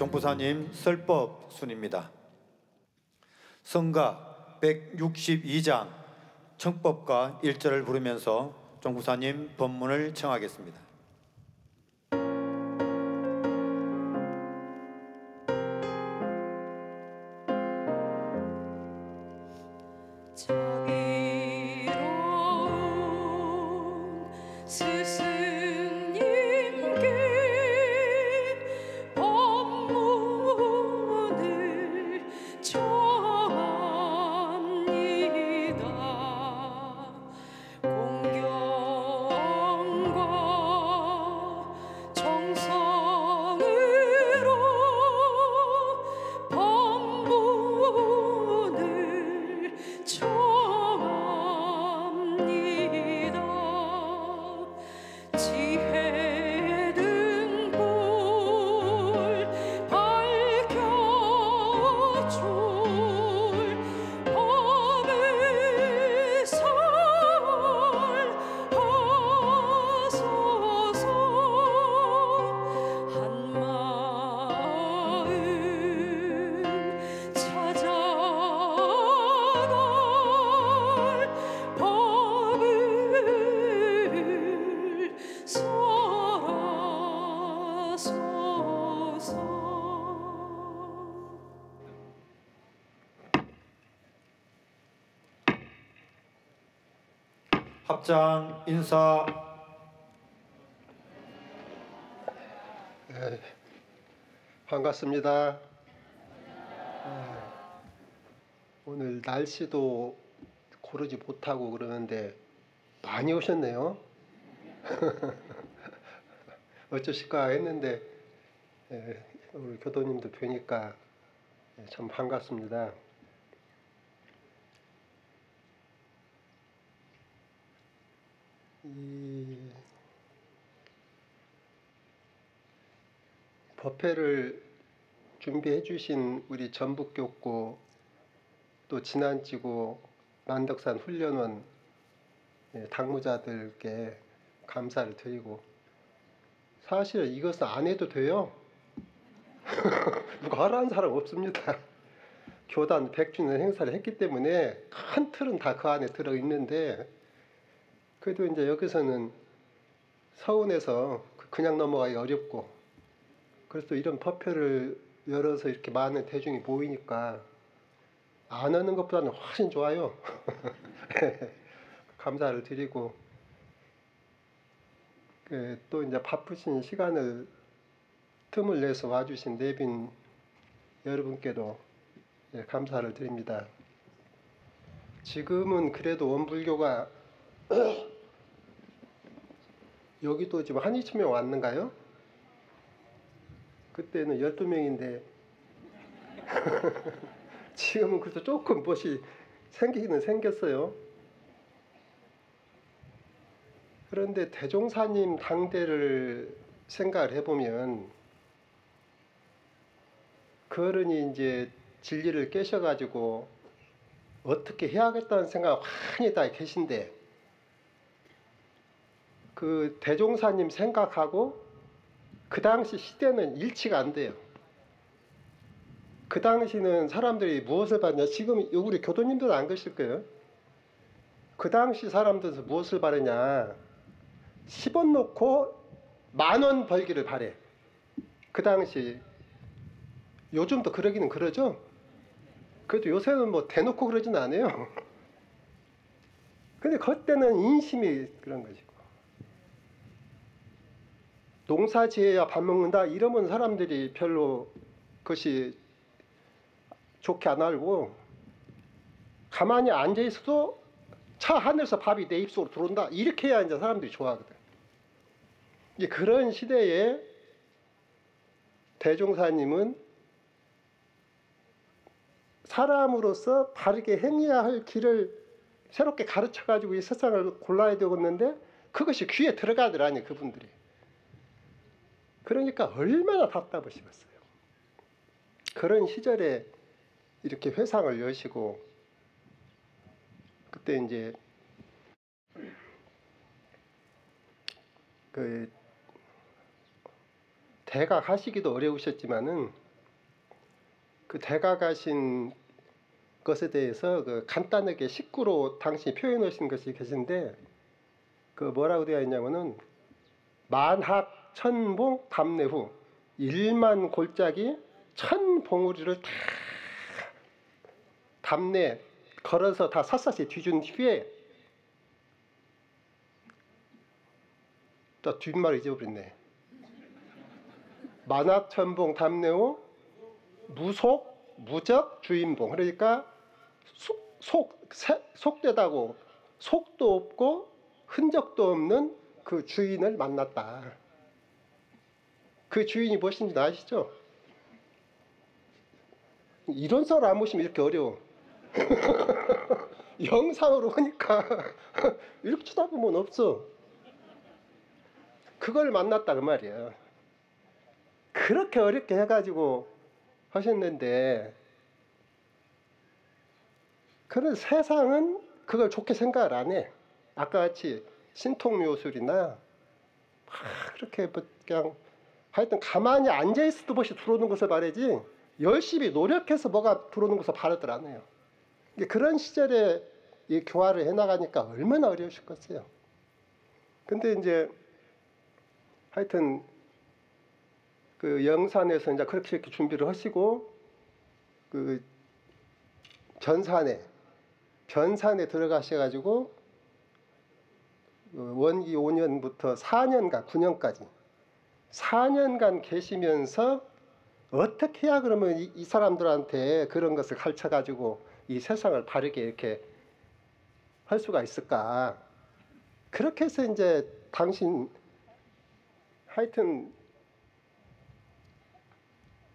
정부사님 설법 순입니다. 성가 162장 청법과 1절을 부르면서 정부사님 법문을 청하겠습니다. 합장 인사. 네, 반갑습니다. 오늘 날씨도 고르지 못하고 그러는데 많이 오셨네요. 어쩌실까 했는데 우리 교도님도 뵈니까 참 반갑습니다. 이 법회를 준비해 주신 우리 전북교구 또 진안지구 만덕산 훈련원 당무자들께 감사를 드리고, 사실 이것은 안 해도 돼요. 누가 하라는 사람 없습니다. 교단 100주년 행사를 했기 때문에 큰 틀은 다 그 안에 들어있는데, 그래도 이제 여기서는 서운해서 그냥 넘어가기 어렵고, 그래서 이런 법회를 열어서 이렇게 많은 대중이 모이니까 안 하는 것보다는 훨씬 좋아요. 감사를 드리고, 또 이제 바쁘신 시간을 틈을 내서 와주신 내빈 여러분께도 감사를 드립니다. 지금은 그래도 원불교가 여기도 지금 한 20명 왔는가요? 그때는 12명인데 지금은 그래도 조금 멋이 생기기는 생겼어요. 그런데 대종사님 당대를 생각을 해보면, 그 어른이 이제 진리를 깨셔가지고 어떻게 해야겠다는 생각 많이 다 계신데, 그 대종사님 생각하고 그 당시 시대는 일치가 안 돼요. 그 당시는 사람들이 무엇을 받냐, 지금 우리 교도님들은 안 그러실 거예요. 그 당시 사람들은 무엇을 바라냐, 10원 놓고 10,000원 벌기를 바래. 그 당시. 요즘도 그러기는 그러죠. 그래도 요새는 뭐 대놓고 그러진 않아요. 근데 그때는 인심이 그런 것이고, 농사지어야 밥 먹는다 이러면 사람들이 별로 그것이 좋게 안 알고, 가만히 앉아 있어도 차 하늘에서 밥이 내 입속으로 들어온다 이렇게 해야 이제 사람들이 좋아하거든. 이제 그런 시대에 대종사님은 사람으로서 바르게 행해야 할 길을 새롭게 가르쳐가지고 이 세상을 골라야 되겠는데, 그것이 귀에 들어가더라니 그분들이. 그러니까 얼마나 답답하시겠어요. 그런 시절에 이렇게 회상을 여시고, 그때 이제 그 대각 하시기도 어려우셨지만은 그 대가 가신 것에 대해서 그 간단하게 식구로 당신이 표현하신 것이 계신데 그 뭐라고 되어 있냐면은 만학 천봉 답례 후 1만 골짜기 천 봉우리를 다 답례 걸어서 다 샅샅이 뒤준 후에 또 뒷말을 잊어버렸네. 만학 천봉 답례 후 무속 무적 주인봉 그러니까 속되다고 속도 없고 흔적도 없는 그 주인을 만났다. 그 주인이 무엇인지 아시죠? 이론서를 안 보시면 이렇게 어려워. 영상으로 하니까 이렇게 쳐다보면 없어. 그걸 만났다 그 말이야. 그렇게 어렵게 해가지고 하셨는데 그런 세상은 그걸 좋게 생각을 안 해. 아까 같이 신통묘술이나 그렇게 그냥 하여튼 가만히 앉아있어도 것이 들어오는 것을 바라지 열심히 노력해서 뭐가 들어오는 것을 바라들 안 해요. 그런 시절에 이 교화를 해나가니까 얼마나 어려우셨겠어요. 근데 이제 하여튼 그 영산에서 이제 그렇게 준비를 하시고 그 변산에 들어가셔가지고 원기 5년부터 4년간 9년까지 4년간 계시면서 어떻게 해야 그러면 이 사람들한테 그런 것을 가르쳐가지고 이 세상을 바르게 이렇게 할 수가 있을까. 그렇게 해서 이제 당신 하여튼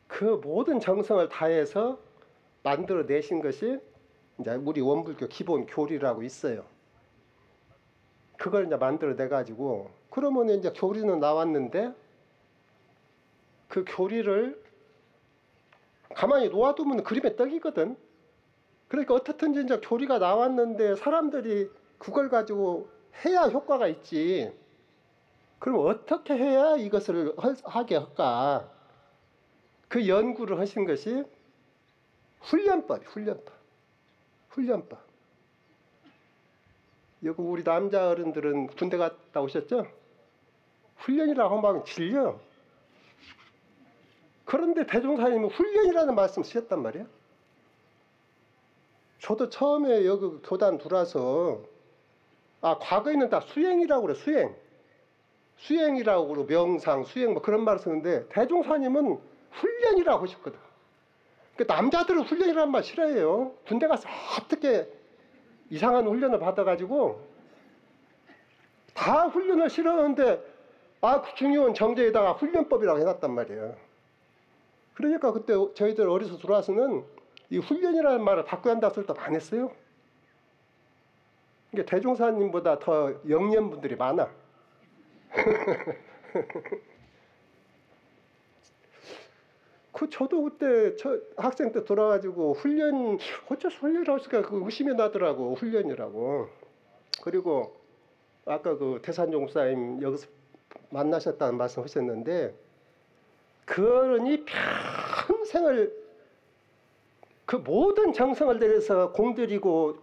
그 모든 정성을 다해서 만들어내신 것이 이제 우리 원불교 기본 교리라고 있어요. 그걸 이제 만들어내가지고 그러면 이제 교리는 나왔는데 그 교리를 가만히 놓아두면 그림의 떡이거든. 그러니까 어떻든지 이제 교리가 나왔는데 사람들이 그걸 가지고 해야 효과가 있지. 그럼 어떻게 해야 이것을 하게 할까? 그 연구를 하신 것이 훈련법. 여기 우리 남자 어른들은 군대 갔다 오셨죠? 훈련이라고 하면 질려. 그런데 대종사님은 훈련이라는 말씀 쓰셨단 말이에요. 저도 처음에 여기 교단 들어와서 과거에는 다 수행이라고 그래. 수행이라고 그러고 명상, 수행 뭐 그런 말을 쓰는데 대종사님은 훈련이라고 하셨거든. 그러니까 남자들은 훈련이라는 말 싫어해요. 군대 가서 어떻게 이상한 훈련을 받아가지고 다 훈련을 싫어하는데 그 중요한 정제에다가 훈련법이라고 해놨단 말이에요. 그러니까 그때 저희들 어려서 들어와서는 이 훈련이라는 말을 바꿔야 한다 소리 또 많이 했어요. 그러니까 대종사님보다 더 영리한 분들이 많아. 저도 그때 학생 때 돌아가지고 훈련 어째서 훈련이라고 했을까 그 의심이 나더라고. 훈련이라고. 그리고 아까 그 태산종 목사님 여기서 만나셨다는 말씀 하셨는데 그러니 평생을 그 모든 정성을 들여서 공들이고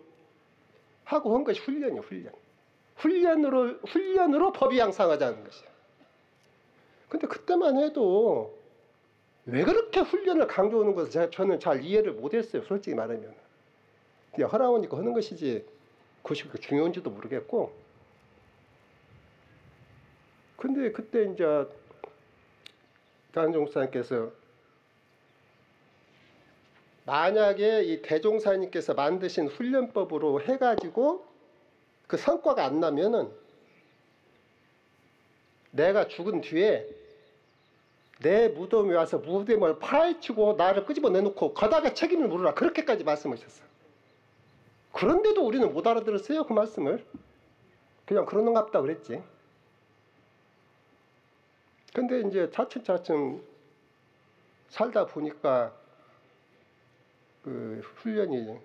하고 한 것이 훈련이에요. 훈련으로 법이 양상하자는 것이야. 근데 그때만 해도 왜 그렇게 훈련을 강조하는 것을 저는 잘 이해를 못했어요. 솔직히 말하면. 그냥 하라오니까 하는 것이지 그것이 그렇게 중요한지도 모르겠고. 근데 그때 이제 대한종사님께서 만약에 이 대종사님께서 만드신 훈련법으로 해가지고 그 성과가 안 나면은 내가 죽은 뒤에 내 무덤에 와서 무덤을 파헤치고 나를 끄집어내놓고 거다가 책임을 물으라. 그렇게까지 말씀하셨어. 그런데도 우리는 못 알아들었어요. 그 말씀을. 그냥 그러는가 보다 그랬지. 근데 이제 차츰 살다 보니까 그 훈련이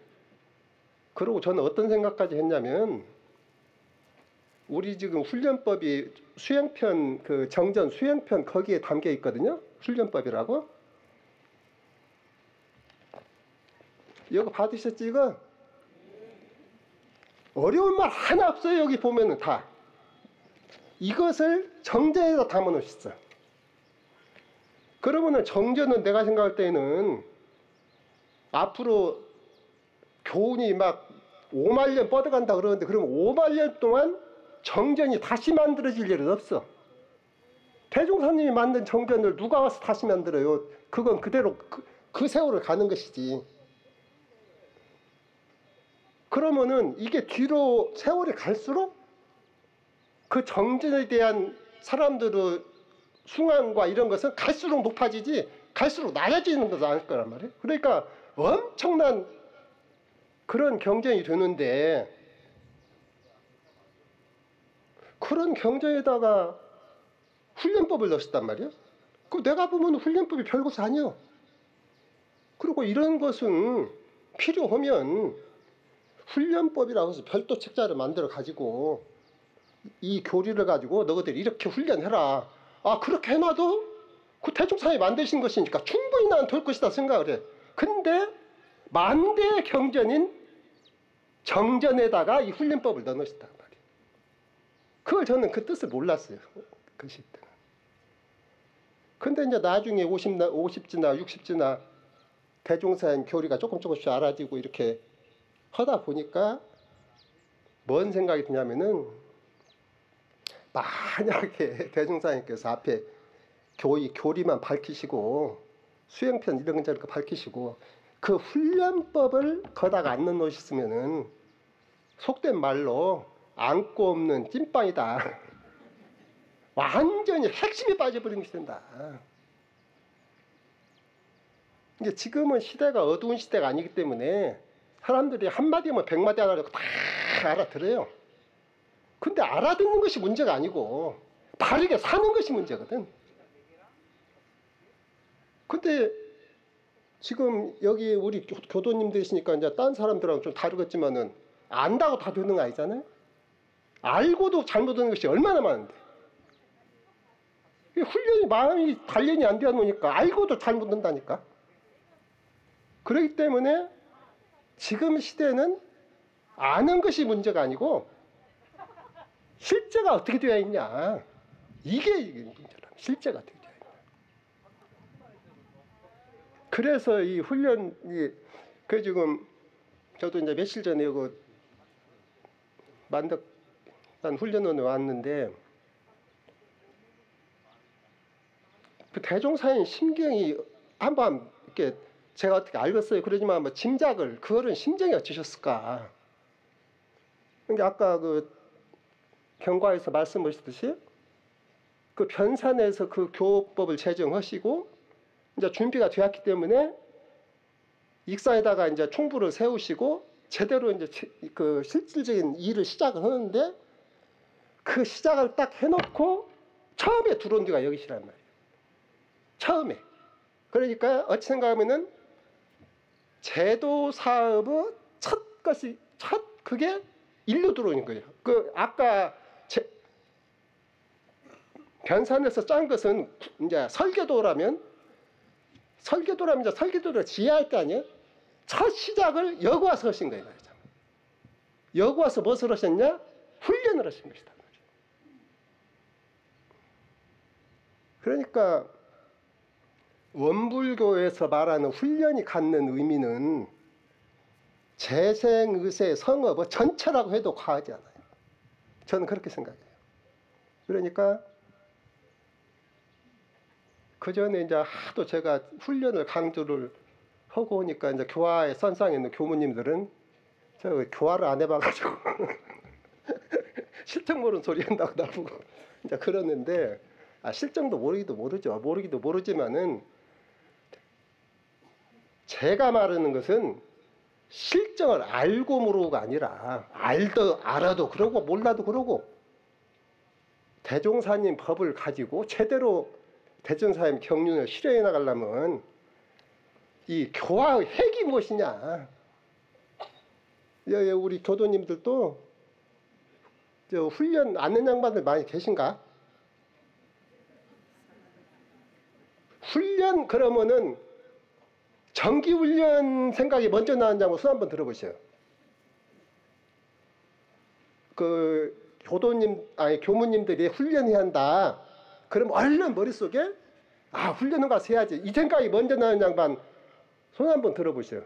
그러고 저는 어떤 생각까지 했냐면 우리 지금 훈련법이 수행편 그 정전 수행편 거기에 담겨 있거든요. 훈련법이라고. 이거 받으셨지 이거? 어려운 말 하나 없어요. 여기 보면은 다. 이것을 정전에다 담아 놓으셨어. 그러면은 정전은 내가 생각할 때는 앞으로 교훈이 막 5만 년 뻗어간다 그러는데, 그럼 5만 년 동안 정전이 다시 만들어질 일은 없어. 대종사님이 만든 정전을 누가 와서 다시 만들어요? 그건 그대로 그 세월을 가는 것이지. 그러면은 이게 뒤로 세월이 갈수록 그 정전에 대한 사람들의 숭앙과 이런 것은 갈수록 높아지지 갈수록 낮아지는 것은 아닐 거란 말이에요. 그러니까 엄청난 그런 경쟁이 되는데, 그런 경쟁에다가 훈련법을 넣었단 말이에요. 그 내가 보면 훈련법이 별것이 아니에요. 그리고 이런 것은 필요하면 훈련법이라고 해서 별도 책자를 만들어 가지고 이 교리를 가지고 너희들 이렇게 훈련해라. 아, 그렇게 해놔도 그 대종사님이 만드신 것이니까 충분히 난 될 것이다 생각을 해. 근데 만대 경전인 정전에다가 이 훈련법을 넣어놓으셨단 말이에요. 그걸 저는 그 뜻을 몰랐어요. 그 시대는. 근데 이제 나중에 50지나 60지나 대종사님 교리가 조금씩 알아지고 이렇게 하다 보니까 뭔 생각이 드냐면은, 만약에 대종사님께서 앞에 교리만 밝히시고 수행편 이런 거 저런 거 밝히시고 그 훈련법을 거다가 안 넣어놓으셨으면은 속된 말로 안고 없는 찐빵이다. 완전히 핵심이 빠져버린 것이 된다. 이게 지금은 시대가 어두운 시대가 아니기 때문에 사람들이 한마디면 100마디 하라고 다 알아들어요. 근데 알아듣는 것이 문제가 아니고 바르게 사는 것이 문제거든. 근데 지금 여기 우리 교도님들이시니까 이제 딴 사람들하고 좀 다르겠지만은 안다고 다 되는 거 아니잖아요. 알고도 잘못하는 것이 얼마나 많은데. 훈련이 마음이 단련이 안 되어 놓으니까 알고도 잘못한다니까. 그렇기 때문에 지금 시대는 아는 것이 문제가 아니고 실제가 어떻게 되어 있냐, 이게 문제라. 실제가 어떻게 되어 있냐. 그래서 이 훈련이 그 지금 저도 이제 며칠 전에 그 만덕단 훈련원에 왔는데 그 대종사님 심경이 한번 이렇게 제가 어떻게 알겠어요. 그러지만 뭐 짐작을, 그거는 심정이 어쩌셨을까. 그러니까 아까 그 경과에서 말씀하셨듯이 그 변산에서 그 교법을 제정하시고 이제 준비가 되었기 때문에 익사에다가 이제 총부를 세우시고 제대로 이제 그 실질적인 일을 시작을 하는데, 그 시작을 딱 해놓고 처음에 들어온 데가 여기시란 말이에요. 처음에. 그러니까 어찌 생각하면은 제도 사업의 첫 그게 일로 들어오는 거예요. 그 아까 변산에서 짠 것은 이제 설계도라면 이제 설계도를 지휘할 거 아니에요. 첫 시작을 여기 와서 하신 거예요. 여기 와서 무엇을 하셨냐? 훈련을 하신 것이다. 그러니까 원불교에서 말하는 훈련이 갖는 의미는 재생의세 성업의 전체라고 해도 과하지 않아요. 저는 그렇게 생각해요. 그러니까 그 전에 이제 하도 제가 훈련을 강조를 하고 오니까 이제 교화의 선상에 있는 교무님들은 저 교화를 안 해봐가지고 실정 모르는 소리 한다고 나보고 이제 그러는데, 실정도 모르기도 모르지만은 제가 말하는 것은 실정을 알고 모르고가 아니라 알아도 그러고 몰라도 그러고 대종사님 법을 가지고 제대로 대종사님 경륜을 실현해 나가려면 이 교화의 핵이 무엇이냐. 우리 교도님들도 저 훈련 아는 양반들 많이 계신가? 훈련 그러면은 정기훈련 생각이 먼저 나왔냐고 손 한번 들어보세요. 그 교무님들이 훈련해야 한다. 그럼 얼른 머릿속에 훈련은 가서 해야지. 이 생각이 먼저 나는 양반 손 한번 들어보세요.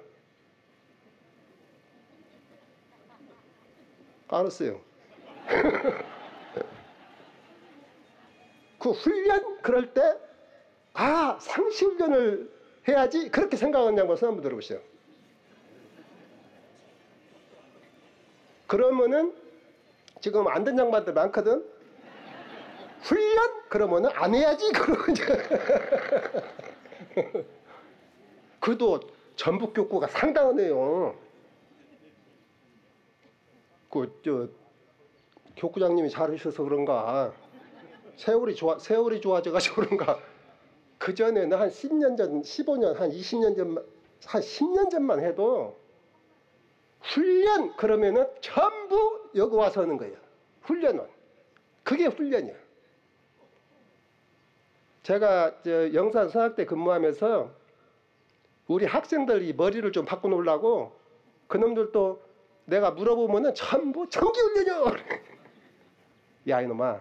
알았어요. 그 훈련 그럴 때 상시 훈련을 해야지 그렇게 생각하는 양반 손 한번 들어보세요. 그러면은 지금 안 된 양반들 많거든. 훈련 그러면은 안 해야지 그러면 그도 전북 교구가 상당하네요. 교구장님이 잘하셔서 그런가 세월이 좋아져가지고 그런가 그 전에는 한 10년 전, 15년, 한 20년 전만, 한 10년 전만 해도 훈련 그러면은 전부 여기 와서 하는 거예요. 훈련은 그게 훈련이야. 제가 영산 성악대 근무하면서 우리 학생들이 머리를 좀 바꿔놓으려고 그놈들도 내가 물어보면은 전부 정기훈련이요. 야 이놈아,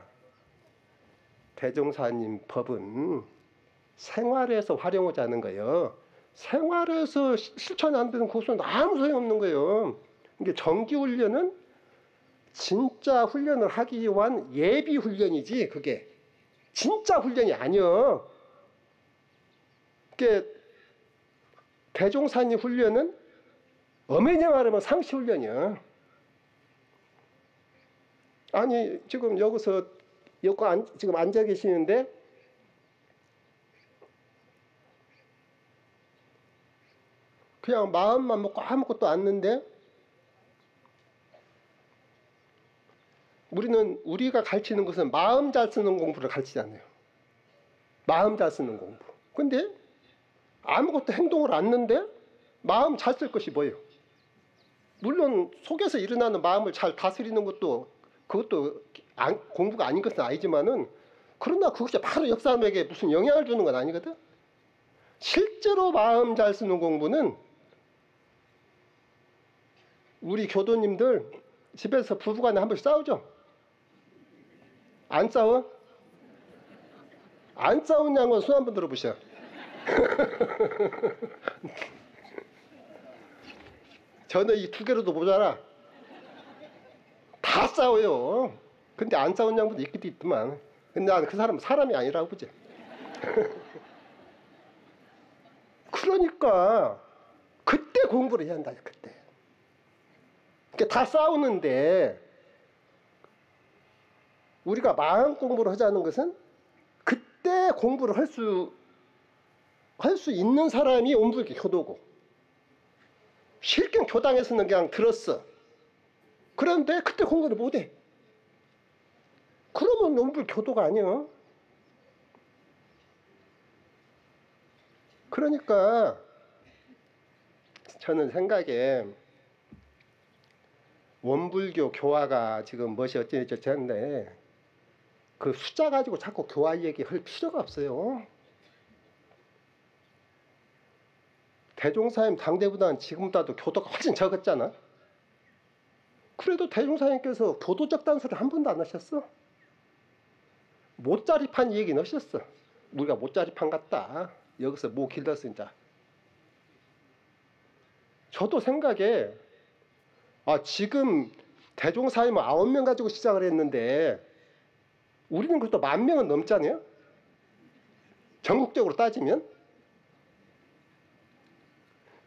대종사님 법은 생활에서 활용하자는 거예요. 생활에서 실천 안 되는 곳은 아무 소용없는 거예요. 이게 정기훈련은 진짜 훈련을 하기 위한 예비 훈련이지 그게 진짜 훈련이 아니요. 그게 대종사님 훈련은 엄연히 말하면 상시 훈련이야. 아니 지금 여기서 지금 앉아 계시는데 그냥 마음만 먹고 아무것도 않는데 우리가 가르치는 것은 마음 잘 쓰는 공부를 가르치지 않아요. 마음 잘 쓰는 공부. 근데 아무것도 행동을 않는데 마음 잘 쓸 것이 뭐예요? 물론 속에서 일어나는 마음을 잘 다스리는 것도 그것도 공부가 아닌 것은 아니지만은 그러나 그것이 바로 옆 사람에게 무슨 영향을 주는 건 아니거든. 실제로 마음 잘 쓰는 공부는 우리 교도님들 집에서 부부간에 한 번씩 싸우죠? 안 싸워? 안 싸운 양은 손 한번 들어보셔. 저는 이 두 개로도 모자라. 다 싸워요. 근데 안 싸운 양분도 있기도 있지만 근데 나는 그 사람은 사람이 아니라고 보지. 그러니까 그때 공부를 해야 한다. 그때. 그러니까 다 싸우는데 우리가 마음 공부를 하자는 것은 그때 공부를 할 수 있는 사람이 온불교 교도고 실경 교당에서는 그냥 들었어. 그런데 그때 공부를 못해. 그러면 온불교 교도가 아니야. 그러니까 저는 생각에 원불교 교화가 지금 무엇이 어찌저찌 했는데 그 숫자 가지고 자꾸 교화 얘기할 필요가 없어요. 대종사님 당대보다는 지금보다도 교도가 훨씬 적었잖아. 그래도 대종사님께서 교도적 단소리 한 번도 안 하셨어. 못자리판 얘기는 하셨어. 우리가 못자리판 같다. 여기서 뭐 길렀어 이제. 저도 생각에 지금 대종사님은 9명 가지고 시작을 했는데 우리는 그래도 10,000명은 넘잖아요. 전국적으로 따지면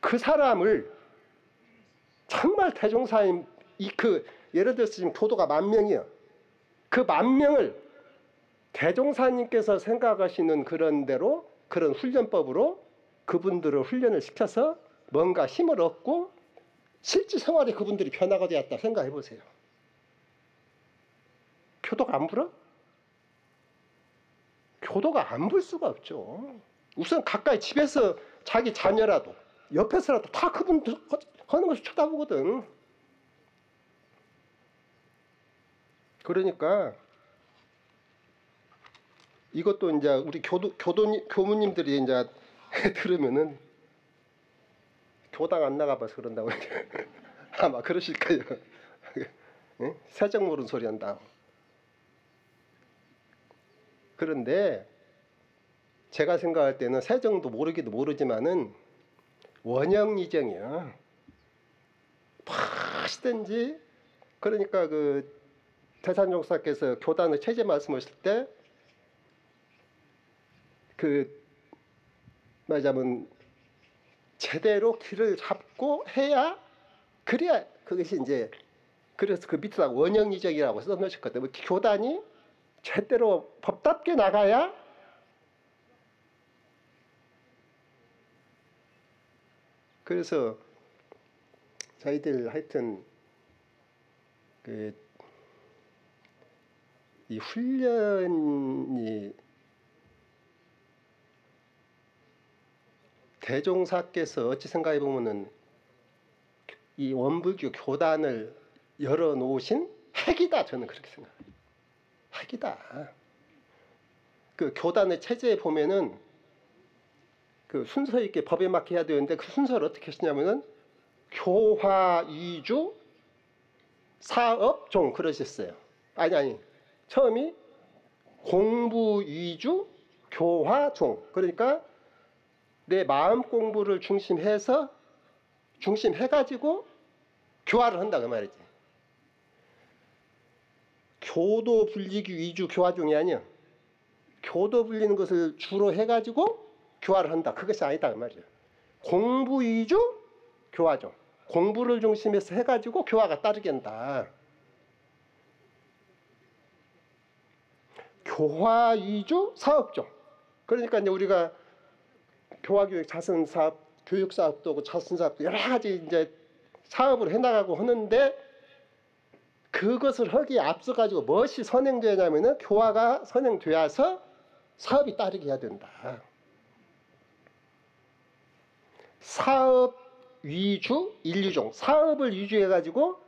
그 사람을 정말 대종사님 예를 들어서 지금 교도가 10,000명이요. 그 10,000명을 대종사님께서 생각하시는 그런 대로 그런 훈련법으로 그분들을 훈련을 시켜서 뭔가 힘을 얻고 실제 생활에 그분들이 변화가 되었다 생각해 보세요. 교도가 안 불어? 교도가 안 불 수가 없죠. 우선 가까이 집에서 자기 자녀라도 옆에서라도 다 그분들 하는 것을 쳐다보거든. 그러니까 이것도 이제 우리 교무님들이 이제 들으면은 교당 안 나가봐서 그런다고 아마 그러실 거예요. 예? 세정 모르는 소리 한다고. 그런데 제가 생각할 때는 세정도 모르기도 모르지만은 원형이정이요. 무엇이든지 그러니까 그 대산종사께서 교단의 체제 말씀하실 때 그 말하자면 제대로 길을 잡고 해야 그래야 그것이 이제 그래서 그 밑에다 원형이정이라고 써놓으셨거든요. 교단이 제대로 법답게 나가야 그래서 저희들 하여튼 그 이 훈련이 대종사께서 어찌 생각해 보면은 이 원불교 교단을 열어놓으신 핵이다. 저는 그렇게 생각해요. 핵이다. 그 교단의 체제에 보면은 그 순서 있게 법에 맞게 해야 되는데 그 순서를 어떻게 하시냐면은 교화 위주 사업 종 그러셨어요. 아니 처음이 공부 위주 교화 종. 그러니까 내 마음 공부를 중심해가지고 교화를 한다 그 말이지. 교도 불리기 위주 교화 종이 아니야. 교도 불리는 것을 주로 해가지고 교화를 한다. 그것이 아니다 그 말이야. 공부 위주 교화 종. 공부를 중심해서 해가지고 교화가 따르게 한다. 교화 위주 사업 종. 그러니까 이제 우리가 교화교육 자선사업, 교육사업도 하고 자선사업도 여러 가지 이제 사업을 해나가고 하는데 그것을 하기에 앞서가지고 무엇이 선행되냐면은 교화가 선행되어서 사업이 따르게 해야 된다. 사업 위주 인류종. 사업을 위주해가지고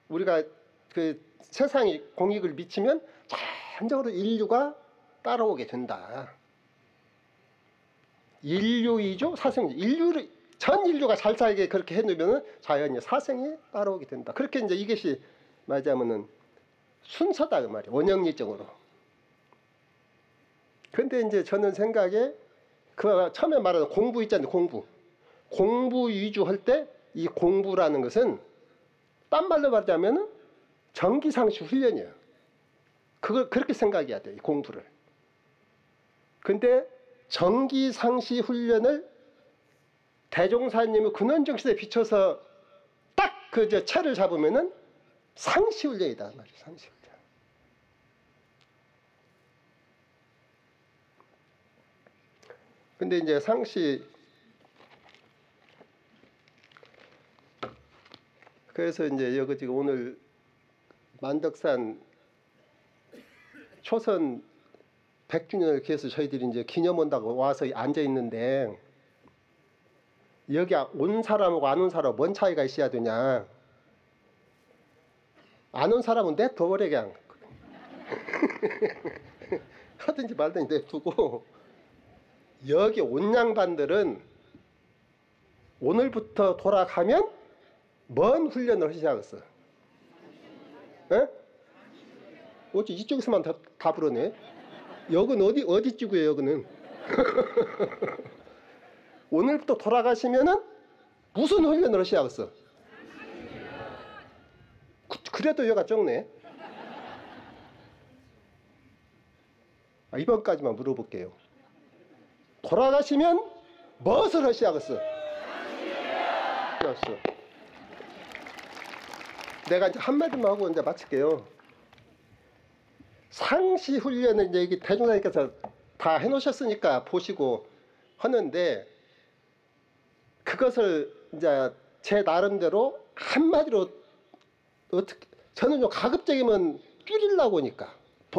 우리가 그 세상이 공익을 미치면 전적으로 인류가 따라오게 된다. 인류 위주 사생 전 인류가 잘 살게 그렇게 해놓으면 자연히 사생이 따라오게 된다. 그렇게 이제 이것이 말하자면은 순서다 그 말이에요. 원형리정으로. 근데 이제 저는 생각에 그 처음에 말하는 공부 있잖아요. 공부 위주 할 때 이 공부라는 것은 딴 말로 말하자면은 정기상시 훈련이에요. 그걸 그렇게 생각해야 돼요. 이 공부를. 근데 정기상시 훈련을 대종사님의 근원정신에 비춰서 딱 그 체를 잡으면은 상시 훈련이다 말이에요. 상시 훈련. 근데 이제 상시 그래서 이제 여기 지금 오늘 만덕산 초선 100주년을 기해서 저희들이 이제 기념 온다고 와서 앉아 있는데 여기 온 사람하고 안 온 사람 뭔 차이가 있어야 되냐? 안 온 사람은 냅둬버려 그냥. 하든지 말든지 냅두고 여기 온 양반들은 오늘부터 돌아가면 뭔 훈련을 시작했어? 에? 어째 이쪽에서만 다 부르네. 여기는 어디 쪽이에요? 여기는 오늘부터 돌아가시면은 무슨 훈련을 시작했어? 그래도 여기가 적네. 이번까지만 물어볼게요. 돌아가시면 무엇을 하시겠어? 내가 이제 한마디만 하고 이제 마칠게요. 상시 훈련을 이제 여기 대종사님께서 다 해놓으셨으니까 보시고 하는데 그것을 이제 제 나름대로 한마디로 어떻게 저는 좀 가급적이면 줄이려고 하니까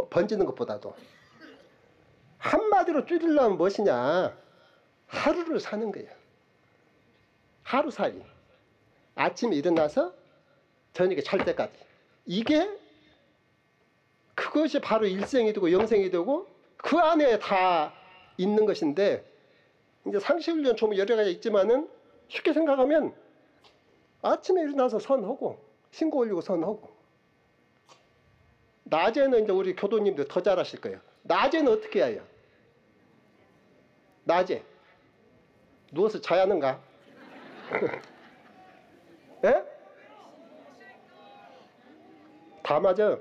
번지는 것보다도 한마디로 줄이려면 무엇이냐? 하루를 사는 거예요. 하루살이. 아침에 일어나서 저녁에 잘 때까지. 이게 그것이 바로 일생이 되고 영생이 되고 그 안에 다 있는 것인데 이제 상시훈련 좀 여러 가지 있지만은 쉽게 생각하면 아침에 일어나서 선하고 신고 올리고 선하고, 낮에는 이제 우리 교도님들 더 잘하실 거예요. 낮에는 어떻게 해요? 낮에 누워서 자야 하는가? 예? 다 맞아.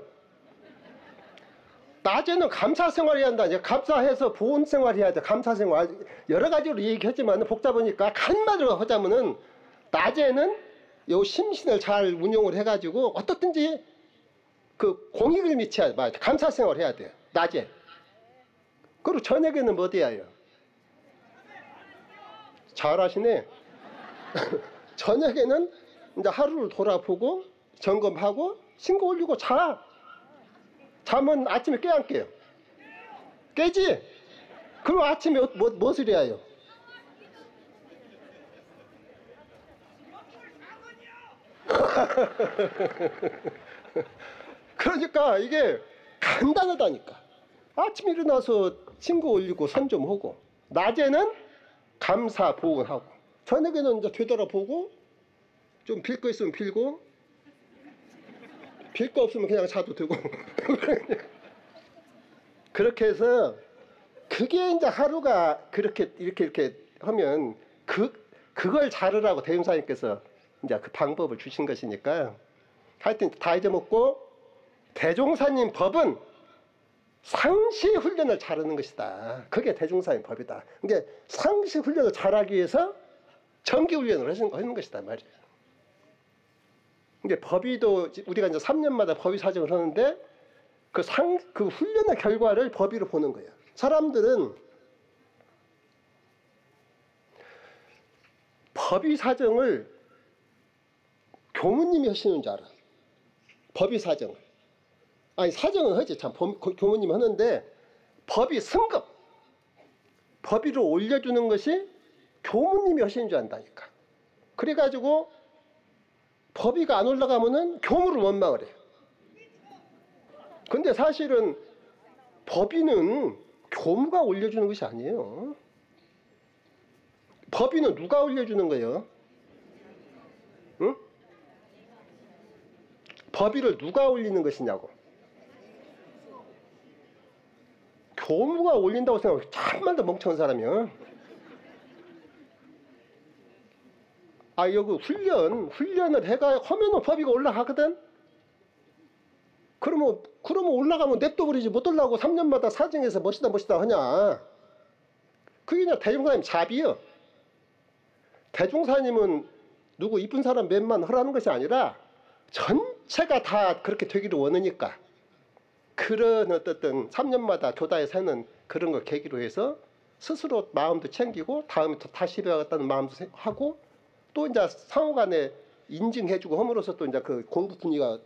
낮에는 감사 생활 해야 한다. 이제 감사해서 보온 생활 해야 돼. 감사 생활 여러 가지로 얘기했지만 복잡하니까 한마디로 하자면은 낮에는 요 심신을 잘 운용을 해가지고 어떻든지 그 공익을 미쳐야 돼. 감사 생활 해야 돼. 낮에. 그리고 저녁에는 뭐 돼야요? 잘하시네. 저녁에는 이제 하루를 돌아보고 점검하고 신고 올리고 자. 자면 아침에 깨 안 깨요? 깨지? 그럼 아침에 무엇을 해야 해요? 그러니까 이게 간단하다니까. 아침에 일어나서 신고 올리고 선 좀 하고, 낮에는 감사 보온하고, 저녁에는 이제 되돌아보고 좀 빌 거 있으면 빌고, 빌 거 없으면 그냥 자도 되고. 그렇게 해서 그게 이제 하루가 그렇게 이렇게 하면 그걸 잘하라고 대종사님께서 이제 그 방법을 주신 것이니까, 하여튼 다 잊어먹고 대종사님 법은 상시 훈련을 잘하는 것이다. 그게 대종사님 법이다. 그러니까 상시 훈련을 잘하기 위해서 정기 훈련을 하는 것이다 말이에요. 근데 법위도 우리가 이제 3년마다 법위 사정을 하는데 그 훈련의 결과를 법위로 보는 거예요. 사람들은 법위 사정을 교무님이 하시는 줄 알아. 법위 사정을. 아니 사정은 하지 참 교무님이 하는데 법위 승급, 법위로 올려주는 것이 교무님이 하시는 줄 안다니까. 그래가지고 법위가 안 올라가면은 교무를 원망을 해요. 근데 사실은 법위는 교무가 올려주는 것이 아니에요. 법위는 누가 올려주는 거예요? 응? 법위를 누가 올리는 것이냐고. 교무가 올린다고 생각하면 참말로 멍청한 사람이야. 아 여기 훈련을 하면은 법위가 올라가거든. 그러면 올라가면 냅둬버리지. 못 올라가고 3년마다 사정해서 멋있다 하냐. 그게 그냥 대종사님 잡이요. 대종사님은 누구 이쁜 사람 몇만 하라는 것이 아니라 전체가 다 그렇게 되기를 원하니까, 그런 어떤 3년마다 교다에 사는 그런 걸 계기로 해서 스스로 마음도 챙기고 다음에 또 다시 배워야겠다는 마음도 하고, 또 이제 상호간에 인증해주고 함으로써 또 이제 그 공부 분위기가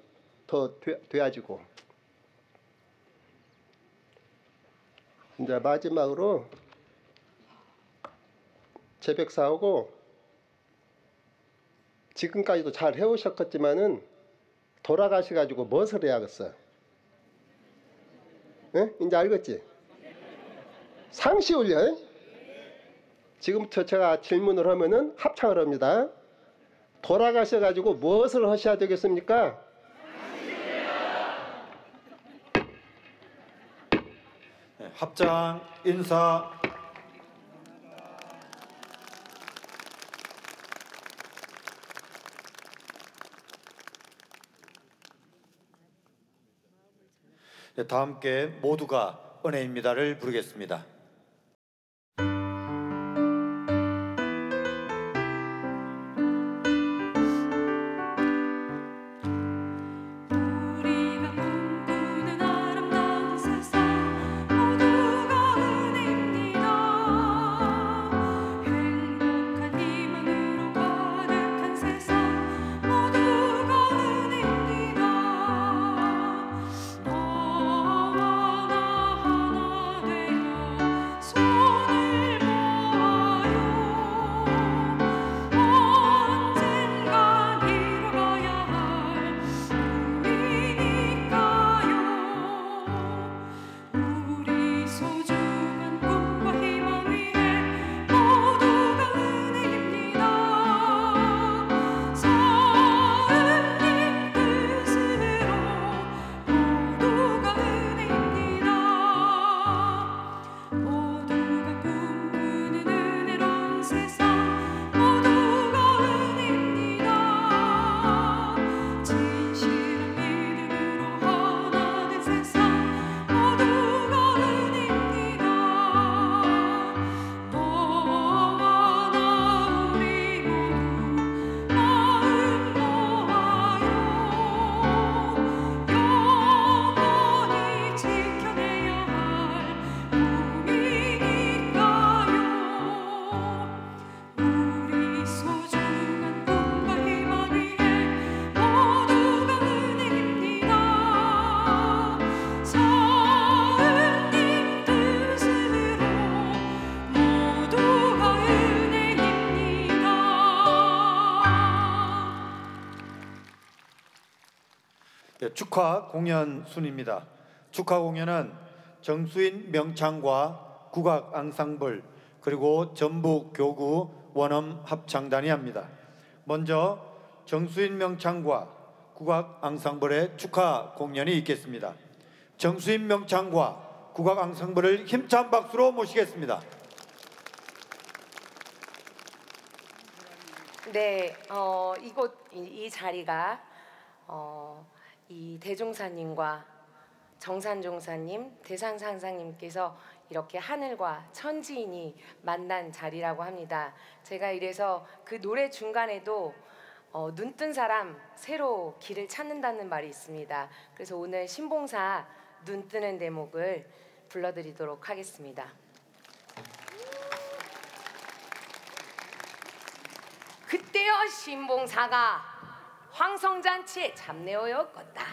더 돼야지고. 이제 마지막으로 재백사하고 지금까지도 잘 해오셨겠지만은 돌아가셔가지고 무엇을 해야겠어? 예? 이제 알겠지? 상시훈련. 지금부터 제가 질문을 하면은 합창을 합니다. 돌아가셔가지고 무엇을 하셔야 되겠습니까? 네, 합장 인사. 네, 다 함께 모두가 은혜입니다를 부르겠습니다. 축하 공연 순입니다. 축하 공연은 정수인 명창과 국악 앙상블 그리고 전북 교구 원엄 합창단이 합니다. 먼저 정수인 명창과 국악 앙상블의 축하 공연이 있겠습니다. 정수인 명창과 국악 앙상블을 힘찬 박수로 모시겠습니다. 네, 이 자리가 이 대종사님과 정산종사님, 대상상사님께서 이렇게 하늘과 천지인이 만난 자리라고 합니다. 제가 이래서 그 노래 중간에도 눈뜬 사람 새로 길을 찾는다는 말이 있습니다. 그래서 오늘 신봉사 눈뜨는 대목을 불러드리도록 하겠습니다. 그때여 신봉사가 황성잔치에 잡내어였겠다.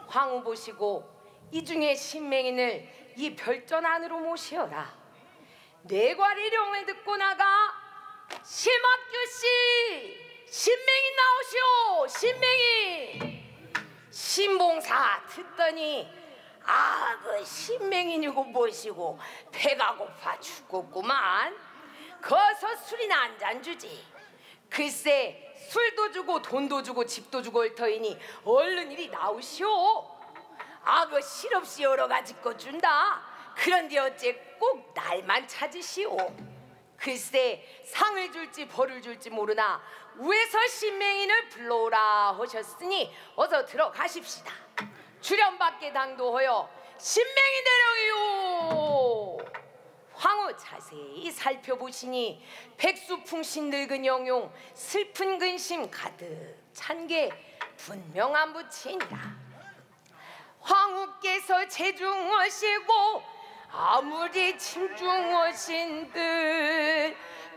황후 보시고 이 중에 신맹인을 이 별전 안으로 모시어라. 뇌과리령을 듣고 나가 심학규씨 신맹인 나오시오. 신맹인. 신봉사 듣더니 그 신맹인이고 뭐시고 배가 고파 죽겠구만. 거서 술이나 한 잔 주지. 글쎄 술도 주고 돈도 주고 집도 주고 올 터이니 얼른 이리 나오시오. 그 실없이 여러 가지 것 준다. 그런데 어째 꼭 날만 찾으시오. 글쎄 상을 줄지 벌을 줄지 모르나 위에서 신맹인을 불러오라 하셨으니 어서 들어가십시다. 주련밖에 당도하여 신맹인 대령이요. 황후 자세히 살펴보시니 백수풍신 늙은 영용 슬픈 근심 가득 찬 게 분명한 부치니라. 황후께서 재중하시고 아무리 친중하신들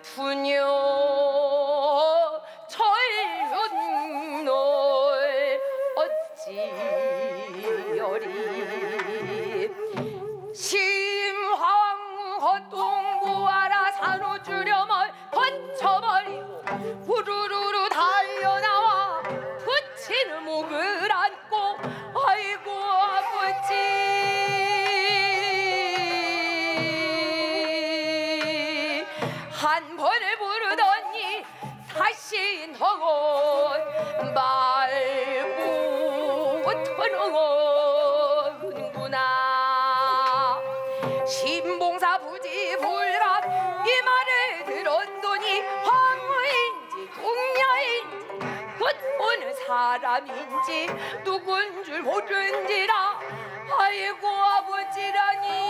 부녀 철윤널 어찌여리. 심황후 동부하라 산후 주렴을 던져버리고 우르르르 달려나와 붙이는 목을 안고 아이고 아버지 한 번을 부르더니 다시 너건 말고 터는구나. 신봉사 부지 불랍 이 말을 들었더니 황후인지 궁녀인지 곧 어느 사람인지 누군 줄 모른지라. 아이고 아버지라니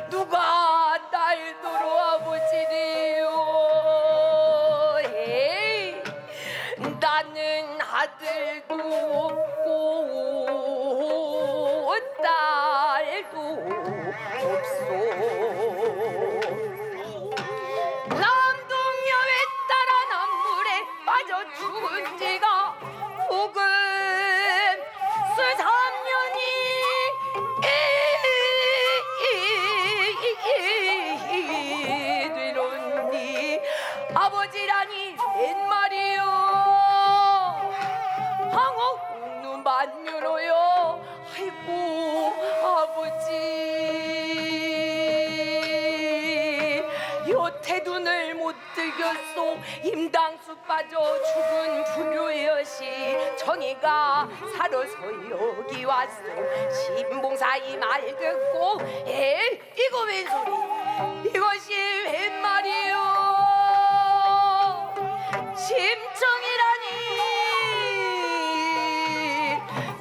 누가 날도로 아버지래요. 에이, 나는 아들도 없고 딸도 없소. 남동여에 따라 남물에 빠져 죽은 지가 혹은 수삼년이 되노니 아버지라니 웬 말이요. 황후 웃는 반면호요. 아이고 아버지 여태 눈을 못 뜨겠소. 임당수 빠져 죽은 부녀여시 정이가 살아서 여기 왔소. 신봉사 이 말 듣고 이거 웬 소리. 이것이 웬 말이요. 심청이라니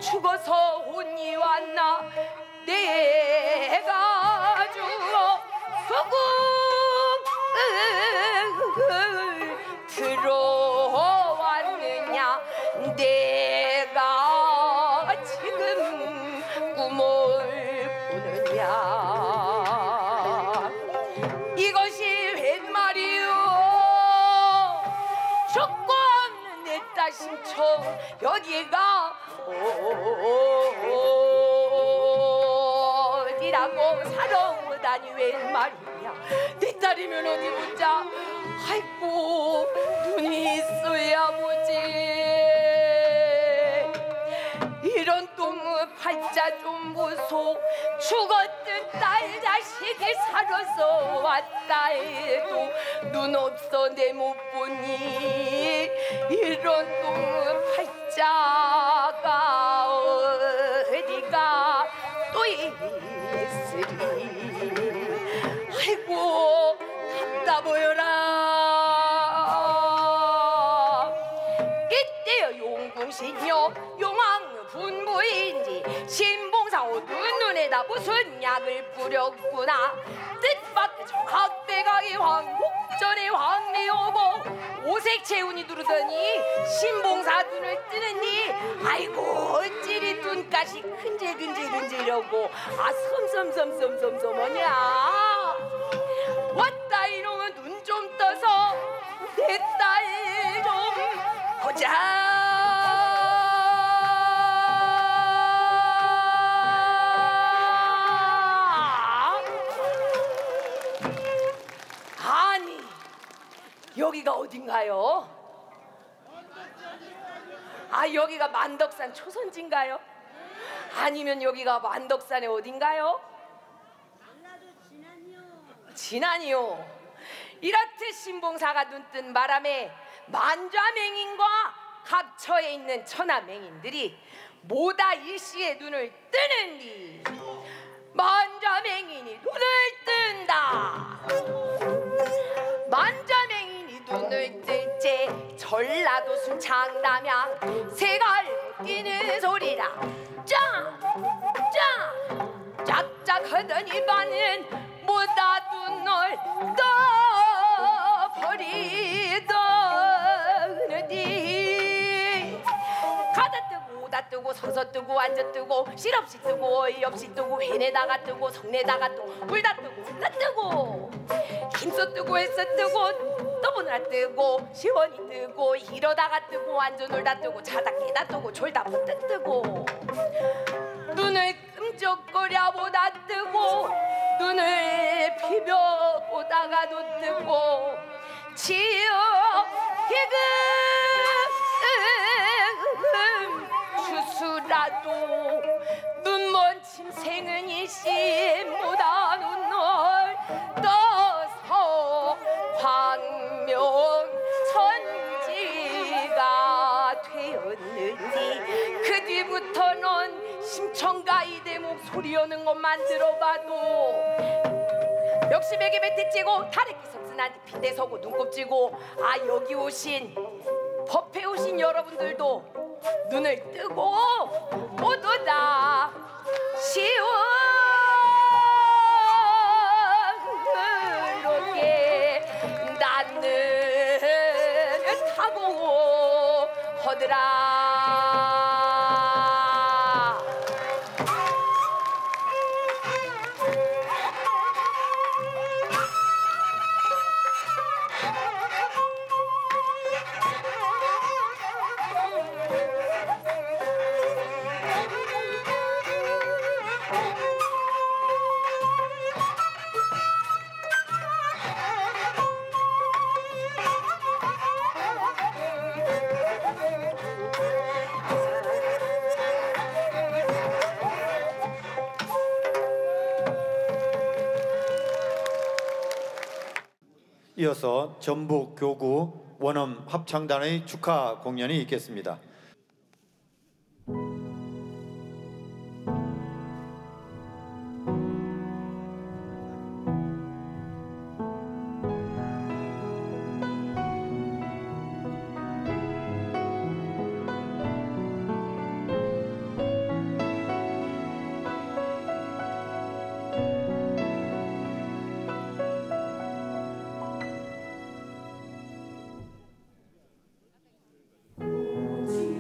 죽어서 혼이 왔나. 내가 죽어 소금 들어왔느냐. 내가 지금 꿈을 꾸느냐. 이것이 웬 말이요. 죽고 없는 내 딸 신청 여기가 어디라고 살아오다니 웬 말이냐. 내 딸이면 어디 묻자. 아이고 눈이 있어야 보지. 이런 똥은 팔자 좀 보소. 죽었던 딸 자식이 살아서 왔다 해도 눈 없어 내 못 보니. 이런 똥은 팔자가 어디가 또 있으리. 아이고 답답하여라. 이때여 용궁신여 용왕 분부인지 신봉사 오든 눈에다 무슨 약을 뿌렸구나. 뜻밖의 각대각의 황국전의 황리오보 오색 체운이 두르더니 신봉사 눈을 뜨느니 아이고 어찌리 눈가시 근질근질근질하고 아 섬섬섬섬섬섬하냐. 왔다 이놈은 눈 좀 떠서 내 딸 좀 보자. 아니 여기가 어딘가요? 아 여기가 만덕산 초선지인가요? 아니면 여기가 만덕산의 어딘가요? 진안이요. 이렇듯 신봉사가 눈뜬 바람에 만좌맹인과 각처에 있는 천하맹인들이 모다 일시에 눈을 뜨는디. 만좌맹인이 눈을 뜬다. 만좌맹인이 눈을 뜰째 전라도 순창남양 새갈 뛰는 소리라. 짝짝 하더니 반은 모다 눈을 떠버리더니. 가다 뜨고 오다 뜨고 서서 뜨고 앉아 뜨고 실없이 뜨고 어이없이 뜨고 회내다가 뜨고 성내다가 뜨고 울다 뜨고 웃다 뜨고 힘써 뜨고 애써 뜨고 떠보느라 뜨고 시원히 뜨고 이러다가 뜨고 앉아 놀다 뜨고 자다 깨다 뜨고 졸다 붙다 뜨고 눈을 끔적거려 보다 뜨고 눈을 비벼보다가도 뜨고 지어 기금 주수라도 눈먼 침생은 일시보다 눈을 떠서 황명천지가 되었는지. 그 뒤부터는 심청가 이 대목 소리 오는 것만 들어봐도 역시 맥에 뱉치고 다래끼 석순한테 비대서고 눈곱지고 아 여기 오신 법회 오신 여러분들도 눈을 뜨고 모두 다 시원하게 나는 타고 하더라. 이어서 전북 교구 원엄 합창단의 축하 공연이 있겠습니다. 오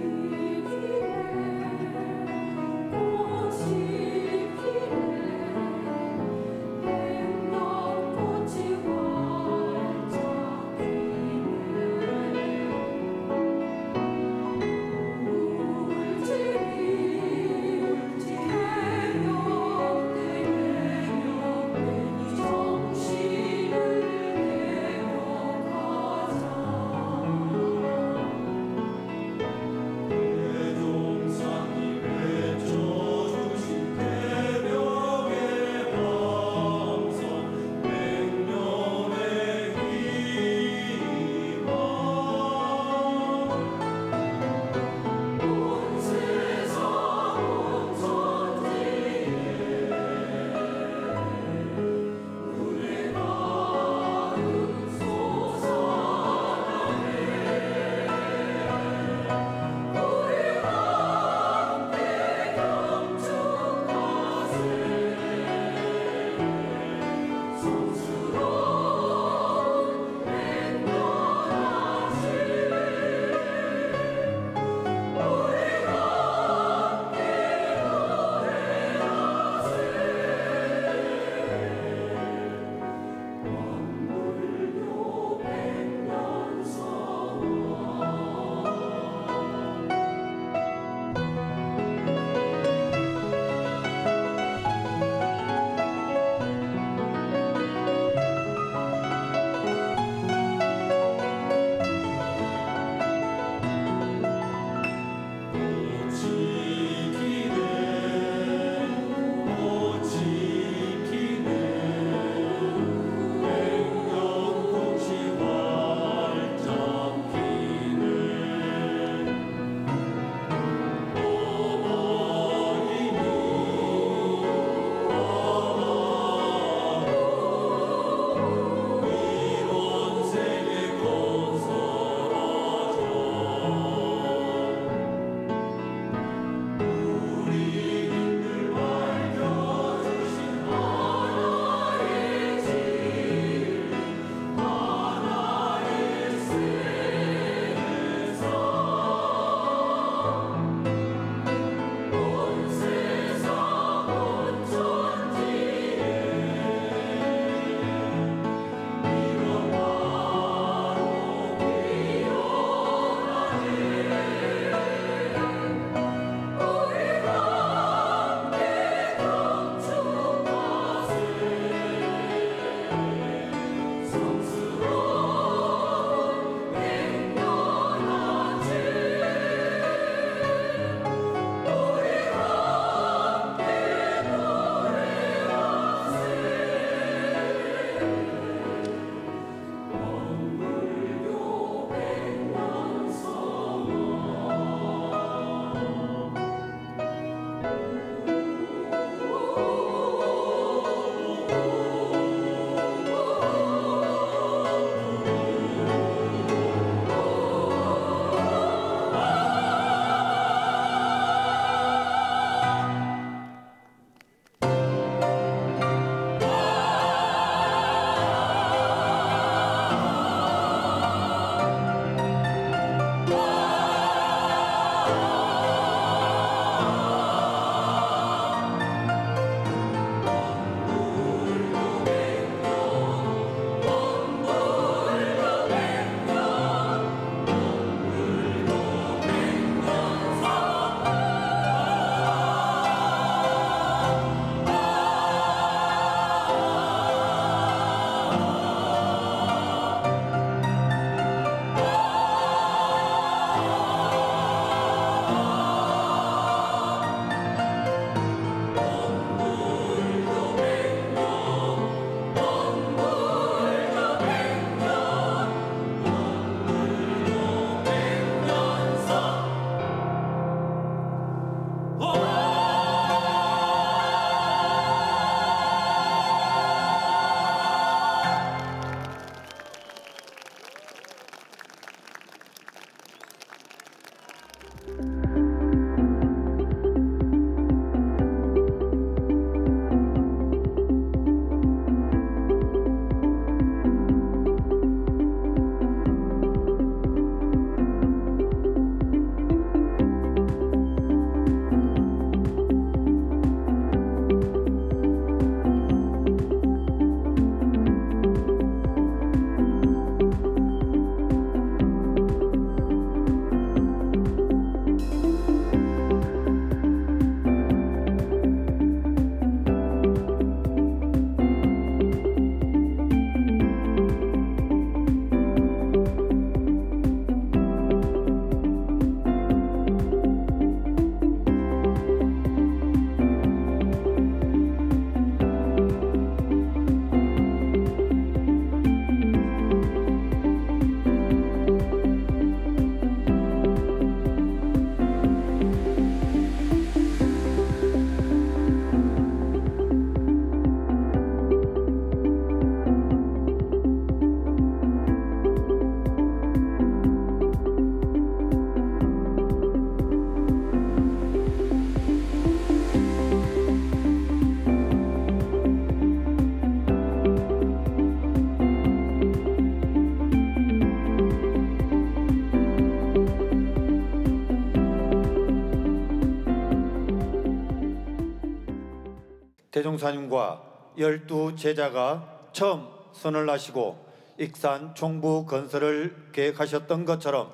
대종사님과 12 제자가 처음 선을 나시고 익산 총부 건설을 계획하셨던 것처럼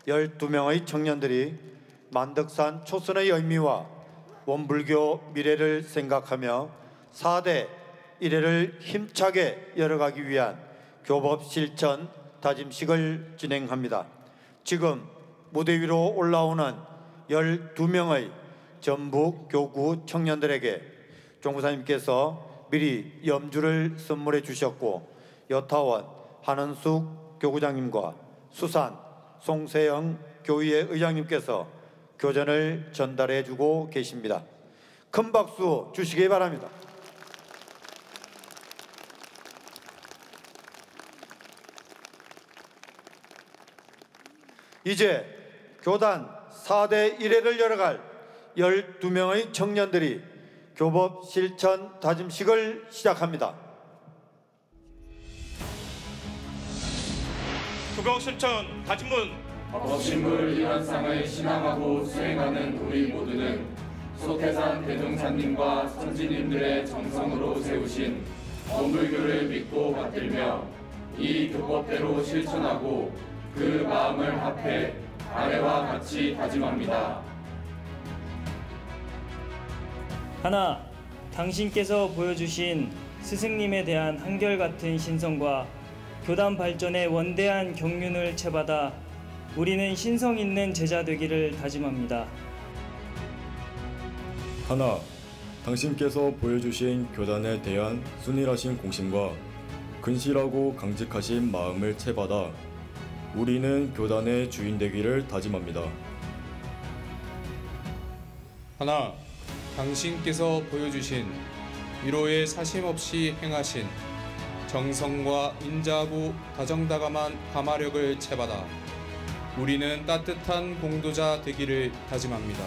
12명의 청년들이 만덕산 초선의 의미와 원불교 미래를 생각하며 4대 일회를 힘차게 열어가기 위한 교법 실천 다짐식을 진행합니다. 지금 무대 위로 올라오는 12명의 전북 교구 청년들에게 종부사님께서 미리 염주를 선물해 주셨고 여타원 한은숙 교구장님과 수산 송세영 교의회 의장님께서 교전을 전달해 주고 계십니다. 큰 박수 주시기 바랍니다. 이제 교단 4대 1회를 열어갈 12명의 청년들이 교법 실천 다짐식을 시작합니다. 교법 실천 다짐문. 법신물 일환상을 신앙하고 수행하는 우리 모두는 소태산 대종사님과 선지님들의 정성으로 세우신 원불교를 믿고 받들며 이 교법대로 실천하고 그 마음을 합해 아래와 같이 다짐합니다. 하나, 당신께서 보여주신 스승님에 대한 한결같은 신성과 교단 발전의 원대한 경륜을 채받아 우리는 신성 있는 제자 되기를 다짐합니다. 하나, 당신께서 보여주신 교단에 대한 순일하신 공심과 근실하고 강직하신 마음을 채받아 우리는 교단의 주인 되기를 다짐합니다. 하나, 당신께서 보여주신 위로에 사심없이 행하신 정성과 인자하고 다정다감한 감화력을 채받아 우리는 따뜻한 공도자 되기를 다짐합니다.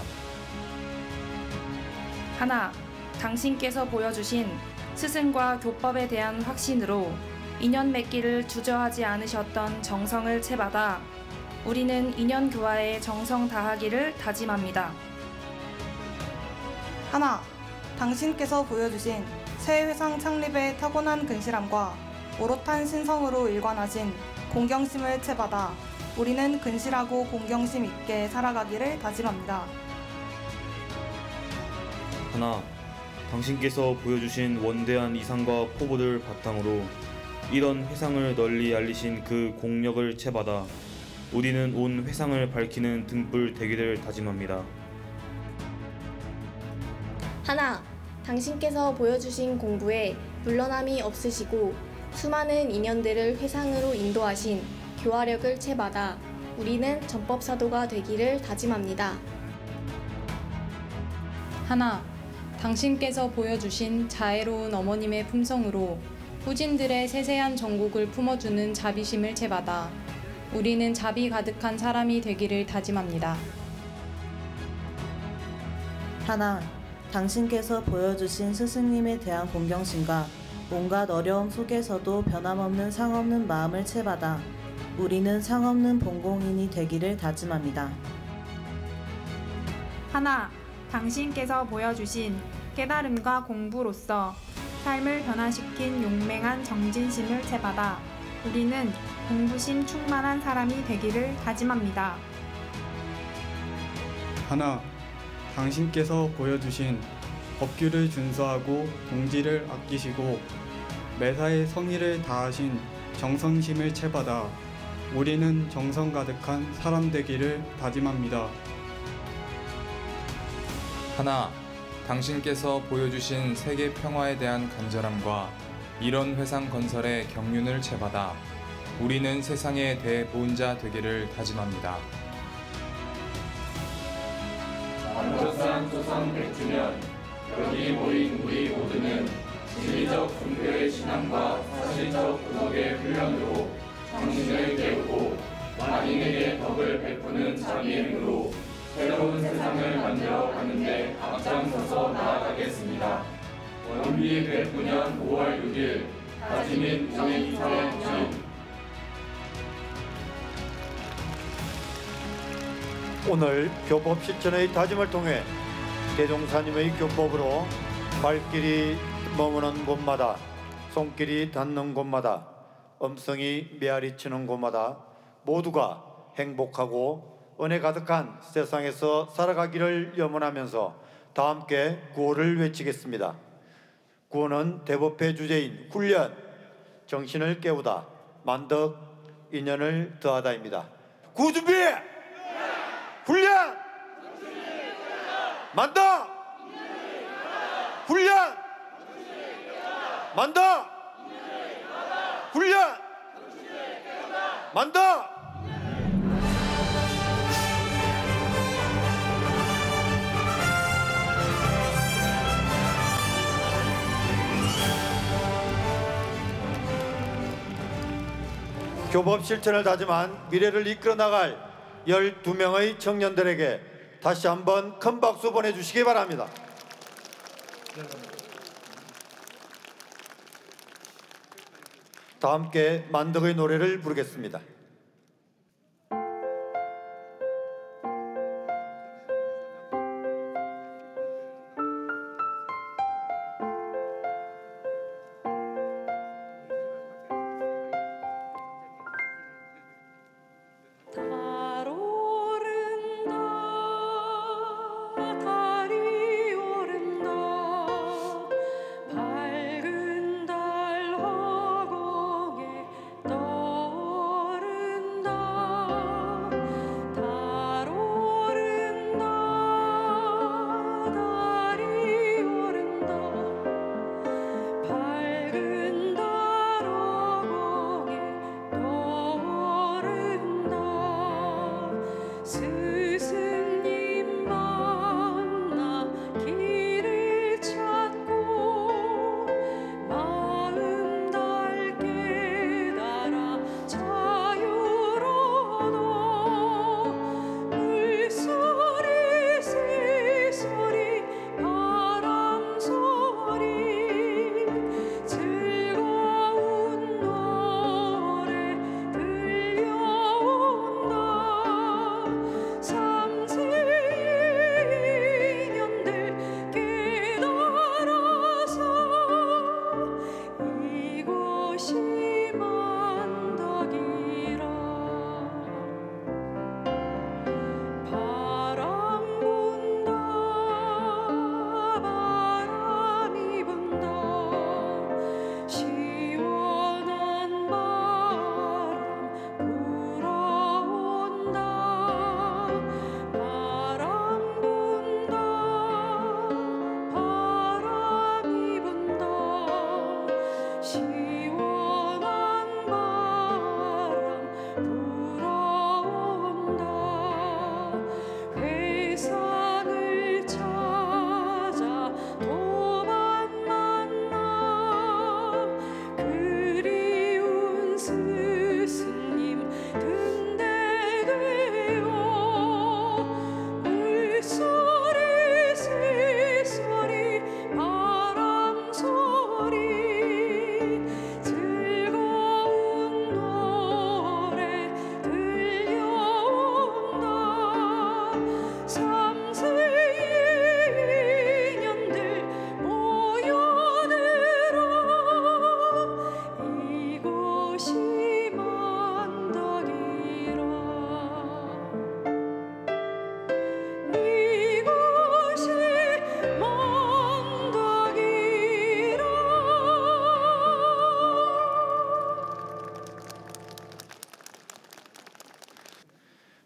하나, 당신께서 보여주신 스승과 교법에 대한 확신으로 인연 맺기를 주저하지 않으셨던 정성을 채받아 우리는 인연 교화에 정성 다하기를 다짐합니다. 하나, 당신께서 보여주신 새 회상 창립의 타고난 근실함과 오롯한 신성으로 일관하신 공경심을 채받아 우리는 근실하고 공경심 있게 살아가기를 다짐합니다. 하나, 당신께서 보여주신 원대한 이상과 포부를 바탕으로 이런 회상을 널리 알리신 그 공력을 채받아 우리는 온 회상을 밝히는 등불 되기를 다짐합니다. 하나, 당신께서 보여주신 공부에 물러남이 없으시고 수많은 인연들을 회상으로 인도하신 교화력을 채받아 우리는 전법사도가 되기를 다짐합니다. 하나, 당신께서 보여주신 자애로운 어머님의 품성으로 후진들의 세세한 정곡을 품어주는 자비심을 채받아 우리는 자비 가득한 사람이 되기를 다짐합니다. 하나, 당신께서 보여주신 스승님에 대한 공경심과 온갖 어려움 속에서도 변함없는 상없는 마음을 채받아 우리는 상없는 본공인이 되기를 다짐합니다. 하나, 당신께서 보여주신 깨달음과 공부로서 삶을 변화시킨 용맹한 정진심을 채받아 우리는 공부심 충만한 사람이 되기를 다짐합니다. 하나, 당신께서 보여주신 법규를 준수하고 동지를 아끼시고 매사에 성의를 다하신 정성심을 채받아 우리는 정성 가득한 사람 되기를 다짐합니다. 하나, 당신께서 보여주신 세계 평화에 대한 간절함과 이런 회상 건설의 경륜을 채받아 우리는 세상의 대보은자 되기를 다짐합니다. 만덕산 조상 100주년, 여기 모인 우리 모두는 진리적 종교의 신앙과 사실적 도덕의 훈련으로 당신을 깨우고 만인에게 덕을 베푸는 자비의 힘으로 새로운 세상을 만들어 가는데 앞장서서 나아가겠습니다. 원기 109년 5월 6일 다짐인 우리 이사회 주인. 오늘 교법 실천의 다짐을 통해 대종사님의 교법으로 발길이 머무는 곳마다, 손길이 닿는 곳마다, 음성이 메아리치는 곳마다 모두가 행복하고 은혜 가득한 세상에서 살아가기를 염원하면서 다 함께 구호를 외치겠습니다. 구호는 대법회 주제인 훈련, 정신을 깨우다, 만덕, 인연을 더하다입니다. 구호 준비! 훈련! 만덕! 훈련! 만덕! 훈련! 만덕! 교법 실천을 다짐한 미래를 이끌어 나갈 12명의 청년들에게 다시 한번 큰 박수 보내주시기 바랍니다. 다 함께 만덕의 노래를 부르겠습니다.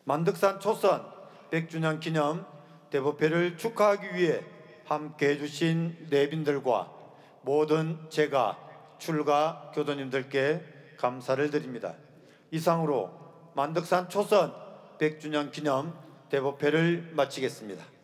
만덕산 초선 100주년 기념 대법회를 축하하기 위해 함께해 주신 내빈들과 모든 제가 출가 교도님들께 감사를 드립니다. 이상으로 만덕산 초선 100주년 기념 대법회를 마치겠습니다.